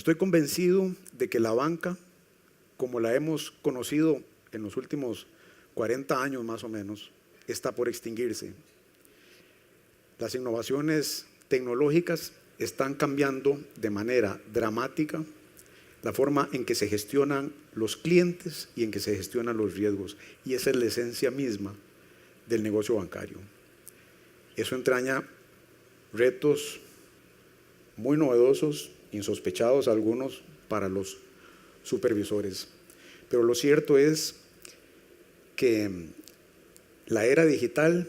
Estoy convencido de que la banca, como la hemos conocido en los últimos 40 años más o menos, está por extinguirse. Las innovaciones tecnológicas están cambiando de manera dramática la forma en que se gestionan los clientes y en que se gestionan los riesgos. Y esa es la esencia misma del negocio bancario. Eso entraña retos muy novedosos, insospechados algunos para los supervisores. Pero lo cierto es que la era digital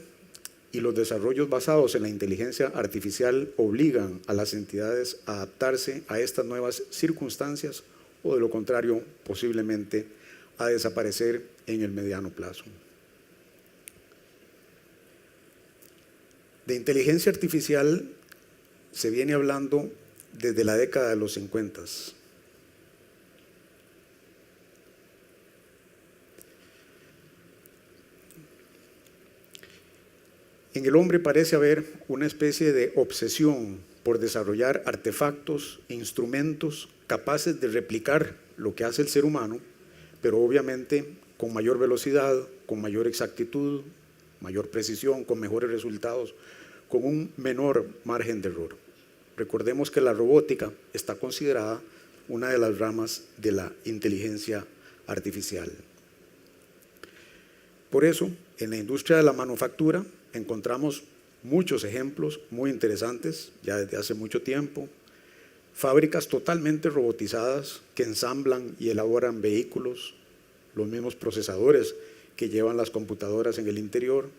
y los desarrollos basados en la inteligencia artificial obligan a las entidades a adaptarse a estas nuevas circunstancias o de lo contrario posiblemente a desaparecer en el mediano plazo. De inteligencia artificial se viene hablando desde la década de los 50. En el hombre parece haber una especie de obsesión por desarrollar artefactos e instrumentos capaces de replicar lo que hace el ser humano, pero obviamente con mayor velocidad, con mayor exactitud, mayor precisión, con mejores resultados, con un menor margen de error. Recordemos que la robótica está considerada una de las ramas de la inteligencia artificial. Por eso, en la industria de la manufactura encontramos muchos ejemplos muy interesantes, ya desde hace mucho tiempo, fábricas totalmente robotizadas que ensamblan y elaboran vehículos, los mismos procesadores que llevan las computadoras en el interior,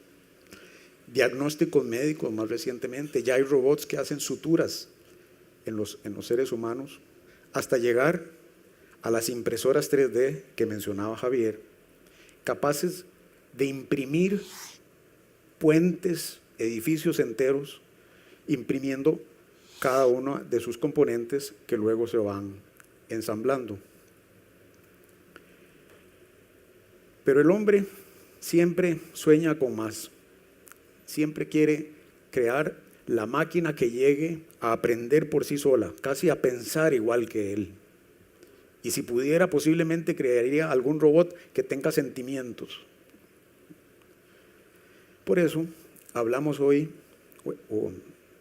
diagnósticos médicos más recientemente, ya hay robots que hacen suturas en los seres humanos, hasta llegar a las impresoras 3D que mencionaba Javier, capaces de imprimir puentes, edificios enteros, imprimiendo cada uno de sus componentes que luego se van ensamblando. Pero el hombre siempre sueña con más, siempre quiere crear la máquina que llegue a aprender por sí sola, casi a pensar igual que él. Y si pudiera, posiblemente crearía algún robot que tenga sentimientos. Por eso hablamos hoy, o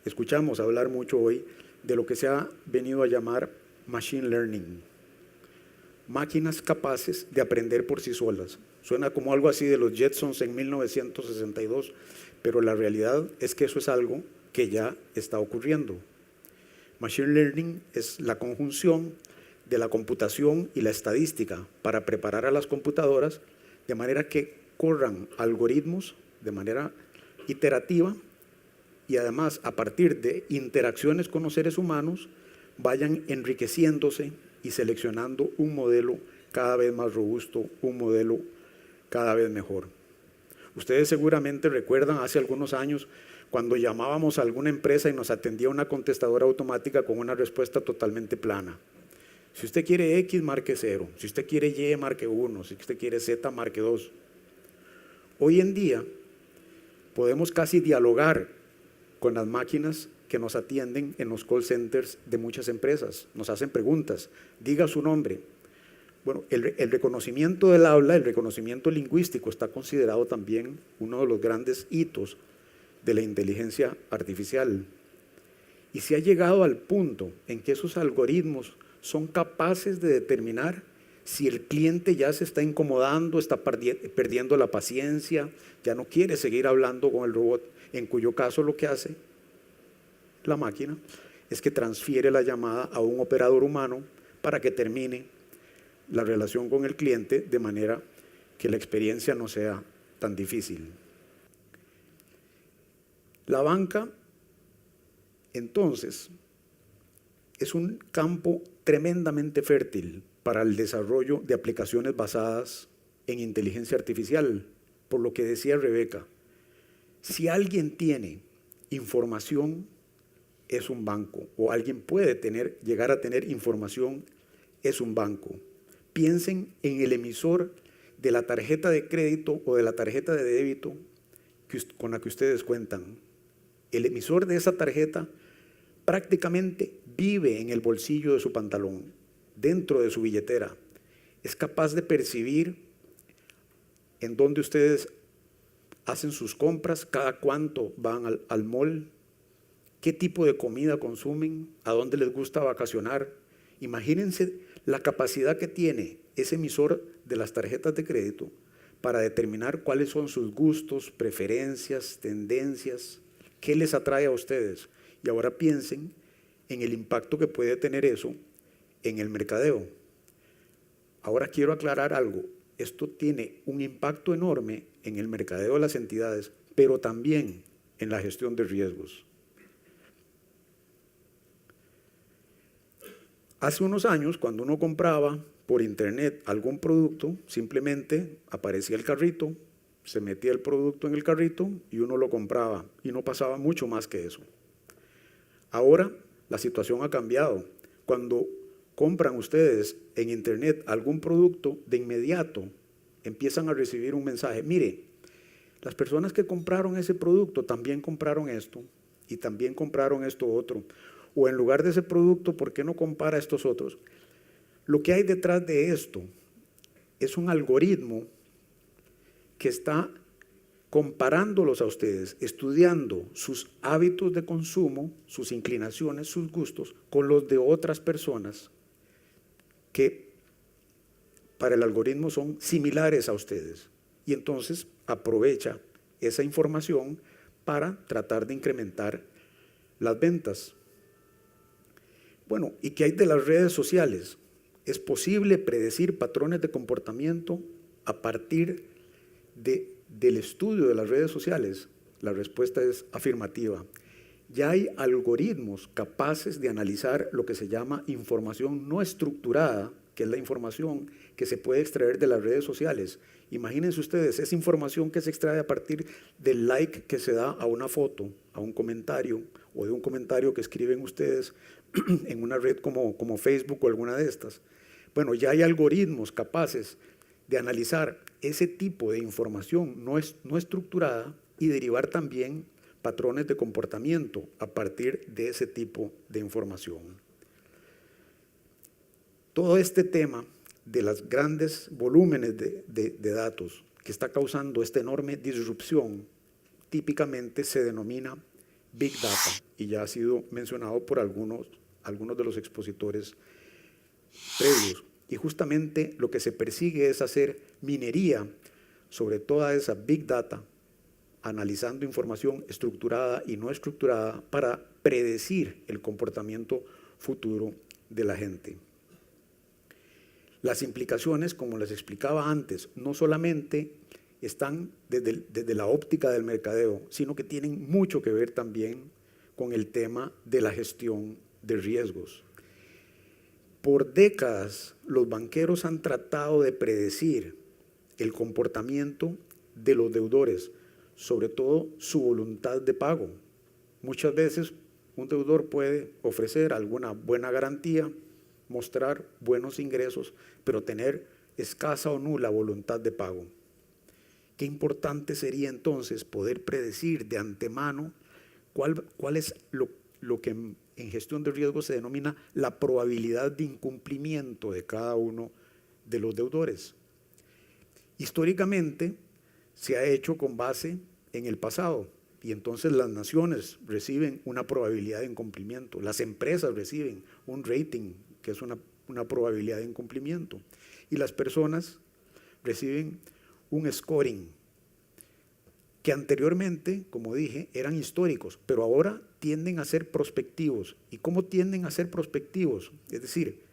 escuchamos hablar mucho hoy, de lo que se ha venido a llamar Machine Learning. Máquinas capaces de aprender por sí solas. Suena como algo así de los Jetsons en 1962, pero la realidad es que eso es algo que ya está ocurriendo. Machine Learning es la conjunción de la computación y la estadística para preparar a las computadoras de manera que corran algoritmos de manera iterativa y además a partir de interacciones con los seres humanos vayan enriqueciéndose y seleccionando un modelo cada vez más robusto, un modelo cada vez mejor. Ustedes seguramente recuerdan hace algunos años cuando llamábamos a alguna empresa y nos atendía una contestadora automática con una respuesta totalmente plana. Si usted quiere X, marque 0. Si usted quiere Y, marque 1. Si usted quiere Z, marque 2. Hoy en día podemos casi dialogar con las máquinas que nos atienden en los call centers de muchas empresas. Nos hacen preguntas, diga su nombre. Bueno, el reconocimiento del habla, el reconocimiento lingüístico está considerado también uno de los grandes hitos de la inteligencia artificial. Y se ha llegado al punto en que esos algoritmos son capaces de determinar si el cliente ya se está incomodando, está perdiendo la paciencia, ya no quiere seguir hablando con el robot, en cuyo caso lo que hace la máquina es que transfiere la llamada a un operador humano para que termine la relación con el cliente de manera que la experiencia no sea tan difícil. La banca, entonces, es un campo tremendamente fértil para el desarrollo de aplicaciones basadas en inteligencia artificial, por lo que decía Rebeca, si alguien tiene información, es un banco, o alguien puede llegar a tener información, es un banco. Piensen en el emisor de la tarjeta de crédito o de la tarjeta de débito con la que ustedes cuentan. El emisor de esa tarjeta prácticamente vive en el bolsillo de su pantalón, dentro de su billetera. Es capaz de percibir en dónde ustedes hacen sus compras, cada cuánto van al mall, qué tipo de comida consumen, a dónde les gusta vacacionar. Imagínense la capacidad que tiene ese emisor de las tarjetas de crédito para determinar cuáles son sus gustos, preferencias, tendencias, qué les atrae a ustedes. Y ahora piensen en el impacto que puede tener eso en el mercadeo. Ahora quiero aclarar algo. Esto tiene un impacto enorme en el mercadeo de las entidades, pero también en la gestión de riesgos. Hace unos años, cuando uno compraba por internet algún producto, simplemente aparecía el carrito, se metía el producto en el carrito y uno lo compraba, y no pasaba mucho más que eso. Ahora la situación ha cambiado. Cuando compran ustedes en internet algún producto, de inmediato empiezan a recibir un mensaje: mire, las personas que compraron ese producto también compraron esto y también compraron esto otro. O en lugar de ese producto, ¿por qué no compara estos otros? Lo que hay detrás de esto es un algoritmo que está comparándolos a ustedes, estudiando sus hábitos de consumo, sus inclinaciones, sus gustos, con los de otras personas que para el algoritmo son similares a ustedes. Y entonces aprovecha esa información para tratar de incrementar las ventas. Bueno, ¿y qué hay de las redes sociales? ¿Es posible predecir patrones de comportamiento a partir del estudio de las redes sociales? La respuesta es afirmativa. Ya hay algoritmos capaces de analizar lo que se llama información no estructurada, que es la información que se puede extraer de las redes sociales. Imagínense ustedes, esa información que se extrae a partir del like que se da a una foto, a un comentario, o de un comentario que escriben ustedes en una red como Facebook o alguna de estas. Bueno, ya hay algoritmos capaces de analizar ese tipo de información no estructurada y derivar también patrones de comportamiento a partir de ese tipo de información. Todo este tema de los grandes volúmenes de datos que está causando esta enorme disrupción, típicamente se denomina Big Data, y ya ha sido mencionado por algunos de los expositores previos. Y justamente lo que se persigue es hacer minería sobre toda esa Big Data, analizando información estructurada y no estructurada para predecir el comportamiento futuro de la gente. Las implicaciones, como les explicaba antes, no solamente están desde la óptica del mercadeo, sino que tienen mucho que ver también con el tema de la gestión de riesgos. Por décadas, los banqueros han tratado de predecir el comportamiento de los deudores, sobre todo su voluntad de pago. Muchas veces un deudor puede ofrecer alguna buena garantía, mostrar buenos ingresos, pero tener escasa o nula voluntad de pago. Qué importante sería entonces poder predecir de antemano cuál es lo que en gestión de riesgo se denomina la probabilidad de incumplimiento de cada uno de los deudores. Históricamente se ha hecho con base en el pasado, y entonces las naciones reciben una probabilidad de incumplimiento, las empresas reciben un rating que es una probabilidad de incumplimiento, y las personas reciben un scoring que anteriormente, como dije, eran históricos, pero ahora tienden a ser prospectivos. ¿Y cómo tienden a ser prospectivos? Es decir,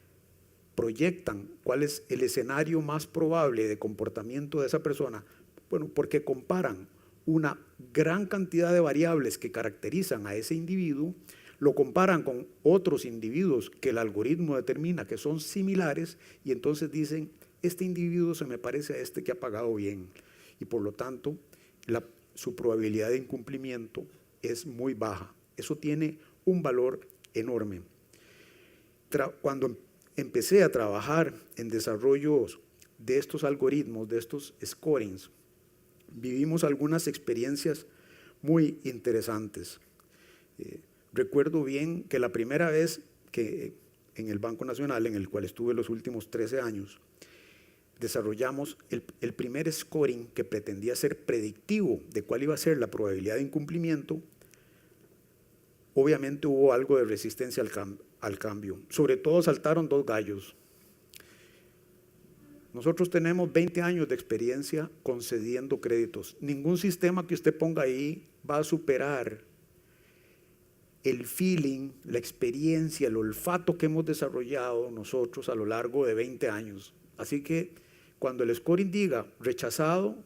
proyectan cuál es el escenario más probable de comportamiento de esa persona. Bueno, porque comparan una gran cantidad de variables que caracterizan a ese individuo, lo comparan con otros individuos que el algoritmo determina que son similares, y entonces dicen, este individuo se me parece a este que ha pagado bien, y por lo tanto su probabilidad de incumplimiento es muy baja. Eso tiene un valor enorme. Cuando empecé a trabajar en desarrollos de estos algoritmos, de estos scorings, vivimos algunas experiencias muy interesantes. Recuerdo bien que la primera vez que en el Banco Nacional, en el cual estuve los últimos 13 años, desarrollamos el primer scoring que pretendía ser predictivo de cuál iba a ser la probabilidad de incumplimiento. Obviamente hubo algo de resistencia al cambio. Sobre todo saltaron dos gallos. Nosotros tenemos 20 años de experiencia concediendo créditos. Ningún sistema que usted ponga ahí va a superar el feeling, la experiencia, el olfato que hemos desarrollado nosotros a lo largo de 20 años. Así que cuando el scoring diga rechazado,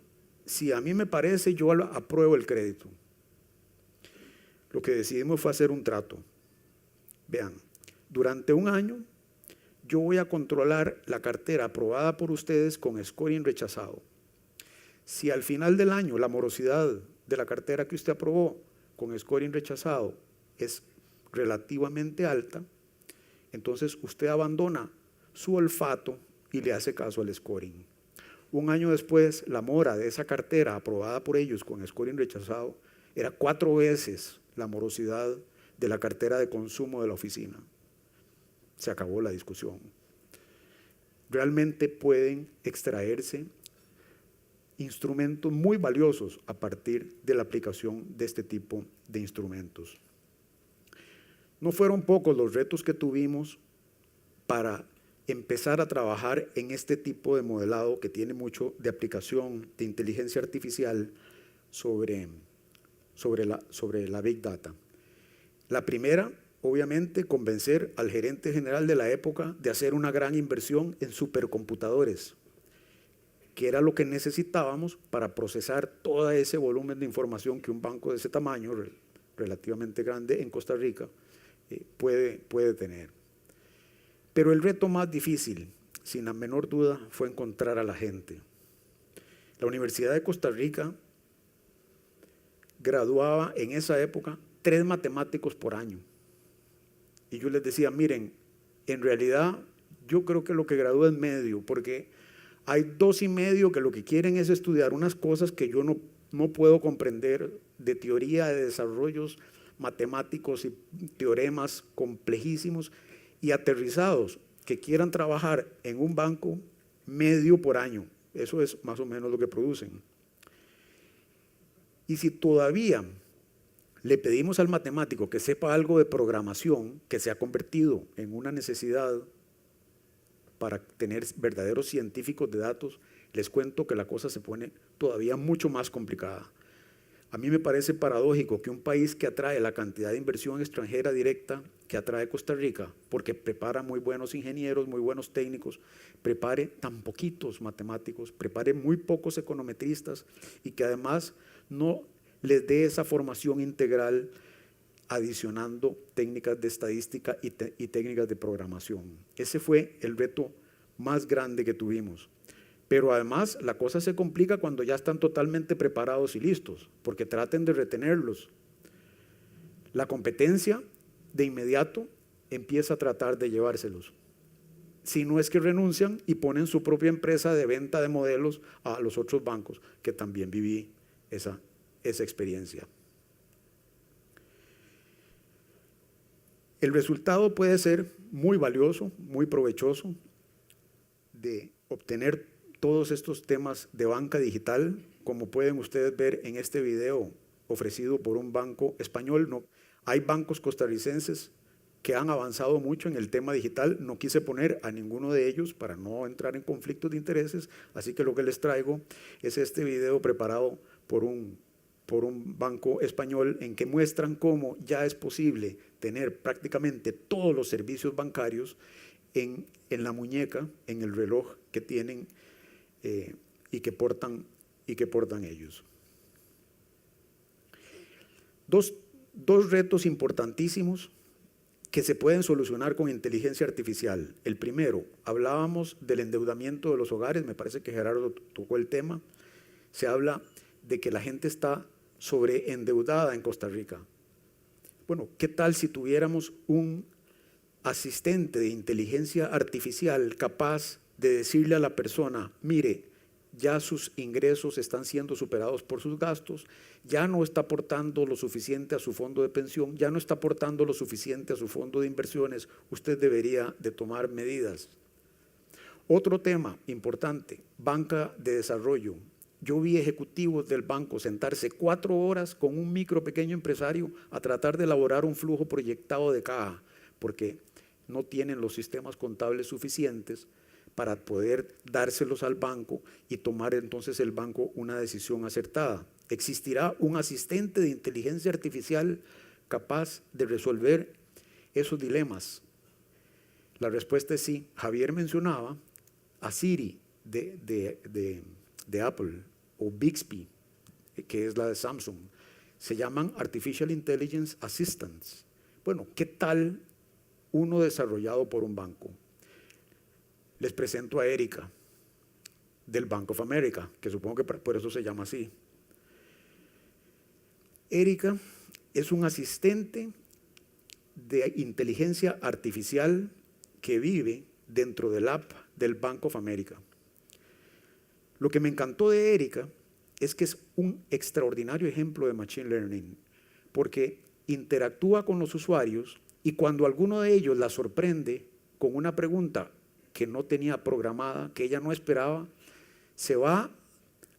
si a mí me parece, yo apruebo el crédito. Lo que decidimos fue hacer un trato. Vean, durante un año yo voy a controlar la cartera aprobada por ustedes con scoring rechazado. Si al final del año la morosidad de la cartera que usted aprobó con scoring rechazado es relativamente alta, entonces usted abandona su olfato y le hace caso al scoring. Un año después, la mora de esa cartera aprobada por ellos con scoring rechazado era 4 veces la morosidad de la cartera de consumo de la oficina. Se acabó la discusión. Realmente pueden extraerse instrumentos muy valiosos a partir de la aplicación de este tipo de instrumentos. No fueron pocos los retos que tuvimos para empezar a trabajar en este tipo de modelado que tiene mucho de aplicación de inteligencia artificial sobre la Big Data. La primera, obviamente, convencer al gerente general de la época de hacer una gran inversión en supercomputadores, que era lo que necesitábamos para procesar todo ese volumen de información que un banco de ese tamaño, relativamente grande en Costa Rica, puede tener. Pero el reto más difícil, sin la menor duda, fue encontrar a la gente. La Universidad de Costa Rica graduaba en esa época 3 matemáticos por año. Y yo les decía, miren, en realidad yo creo que lo que gradúa es medio, porque hay 2,5 que lo que quieren es estudiar unas cosas que yo no puedo comprender de teoría, de desarrollos matemáticos y teoremas complejísimos y aterrizados, que quieran trabajar en un banco medio por año. Eso es más o menos lo que producen. Y si todavía le pedimos al matemático que sepa algo de programación, que se ha convertido en una necesidad para tener verdaderos científicos de datos, les cuento que la cosa se pone todavía mucho más complicada. A mí me parece paradójico que un país que atrae la cantidad de inversión extranjera directa que atrae Costa Rica, porque prepara muy buenos ingenieros, muy buenos técnicos, prepare tan poquitos matemáticos, prepare muy pocos econometristas y que además no les dé esa formación integral adicionando técnicas de estadística y técnicas de programación. Ese fue el reto más grande que tuvimos. Pero además la cosa se complica cuando ya están totalmente preparados y listos, porque traten de retenerlos. La competencia de inmediato empieza a tratar de llevárselos. Si no es que renuncian y ponen su propia empresa de venta de modelos a los otros bancos, que también viví esa experiencia. El resultado puede ser muy valioso, muy provechoso, de obtener todos estos temas de banca digital, como pueden ustedes ver en este video ofrecido por un banco español. No, hay bancos costarricenses que han avanzado mucho en el tema digital. No quise poner a ninguno de ellos para no entrar en conflictos de intereses, así que lo que les traigo es este video preparado por un banco español en que muestran cómo ya es posible tener prácticamente todos los servicios bancarios en la muñeca, en el reloj que tienen y que portan ellos. Dos retos importantísimos que se pueden solucionar con inteligencia artificial. El primero, hablábamos del endeudamiento de los hogares, me parece que Gerardo tocó el tema. Se habla de que la gente está sobreendeudada en Costa Rica. Bueno, ¿qué tal si tuviéramos un asistente de inteligencia artificial capaz de decirle a la persona, mire, ya sus ingresos están siendo superados por sus gastos, ya no está aportando lo suficiente a su fondo de pensión, ya no está aportando lo suficiente a su fondo de inversiones, usted debería de tomar medidas. Otro tema importante, banca de desarrollo. Yo vi ejecutivos del banco sentarse 4 horas con un micro pequeño empresario a tratar de elaborar un flujo proyectado de caja, porque no tienen los sistemas contables suficientes para poder dárselos al banco y tomar entonces el banco una decisión acertada. ¿Existirá un asistente de inteligencia artificial capaz de resolver esos dilemas? La respuesta es sí. Javier mencionaba a Siri de Apple o Bixby, que es la de Samsung. Se llaman Artificial Intelligence Assistants. Bueno, ¿qué tal uno desarrollado por un banco? Les presento a Erika, del Bank of America, que supongo que por eso se llama así. Erika es un asistente de inteligencia artificial que vive dentro del app del Bank of America. Lo que me encantó de Erika es que es un extraordinario ejemplo de Machine Learning, porque interactúa con los usuarios y cuando alguno de ellos la sorprende con una pregunta que no tenía programada, que ella no esperaba, se va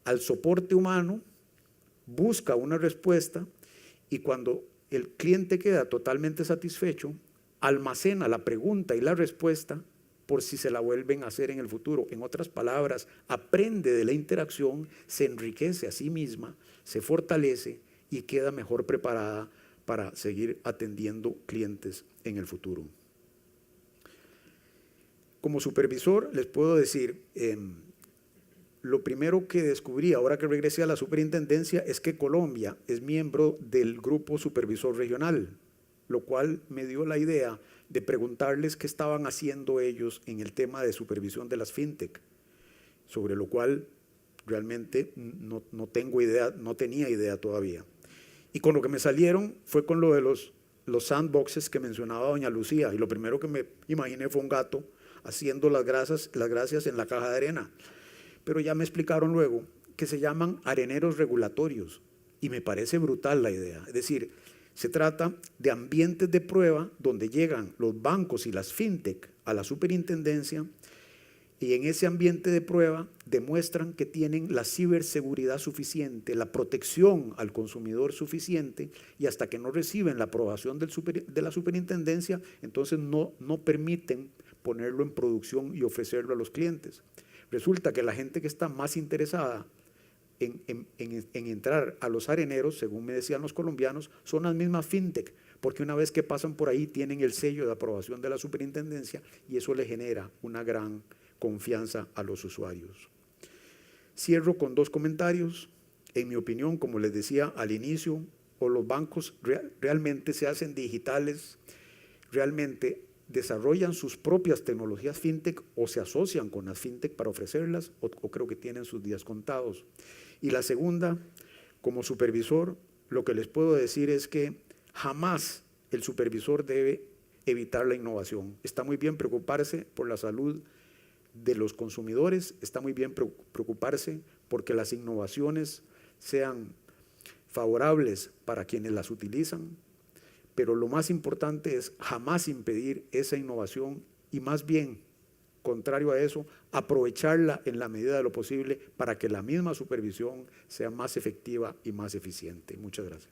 al soporte humano, busca una respuesta y cuando el cliente queda totalmente satisfecho, almacena la pregunta y la respuesta por si se la vuelven a hacer en el futuro. En otras palabras, aprende de la interacción, se enriquece a sí misma, se fortalece y queda mejor preparada para seguir atendiendo clientes en el futuro. Como supervisor les puedo decir, lo primero que descubrí ahora que regresé a la superintendencia es que Colombia es miembro del grupo supervisor regional, lo cual me dio la idea de preguntarles qué estaban haciendo ellos en el tema de supervisión de las fintech, sobre lo cual realmente no tengo idea, no tenía idea todavía. Y con lo que me salieron fue con lo de los sandboxes que mencionaba doña Lucía, y lo primero que me imaginé fue un gato haciendo las gracias en la caja de arena. Pero ya me explicaron luego que se llaman areneros regulatorios y me parece brutal la idea. Es decir, se trata de ambientes de prueba donde llegan los bancos y las fintech a la superintendencia y en ese ambiente de prueba demuestran que tienen la ciberseguridad suficiente, la protección al consumidor suficiente y hasta que no reciben la aprobación de la superintendencia, entonces no permiten ponerlo en producción y ofrecerlo a los clientes. Resulta que la gente que está más interesada en entrar a los areneros, según me decían los colombianos, son las mismas fintech, porque una vez que pasan por ahí tienen el sello de aprobación de la superintendencia y eso le genera una gran confianza a los usuarios. Cierro con 2 comentarios. En mi opinión, como les decía al inicio, o los bancos realmente se hacen digitales, realmente desarrollan sus propias tecnologías fintech o se asocian con las fintech para ofrecerlas o creo que tienen sus días contados. Y la segunda, como supervisor, lo que les puedo decir es que jamás el supervisor debe evitar la innovación. Está muy bien preocuparse por la salud de los consumidores, está muy bien preocuparse porque las innovaciones sean favorables para quienes las utilizan, pero lo más importante es jamás impedir esa innovación y más bien, contrario a eso, aprovecharla en la medida de lo posible para que la misma supervisión sea más efectiva y más eficiente. Muchas gracias.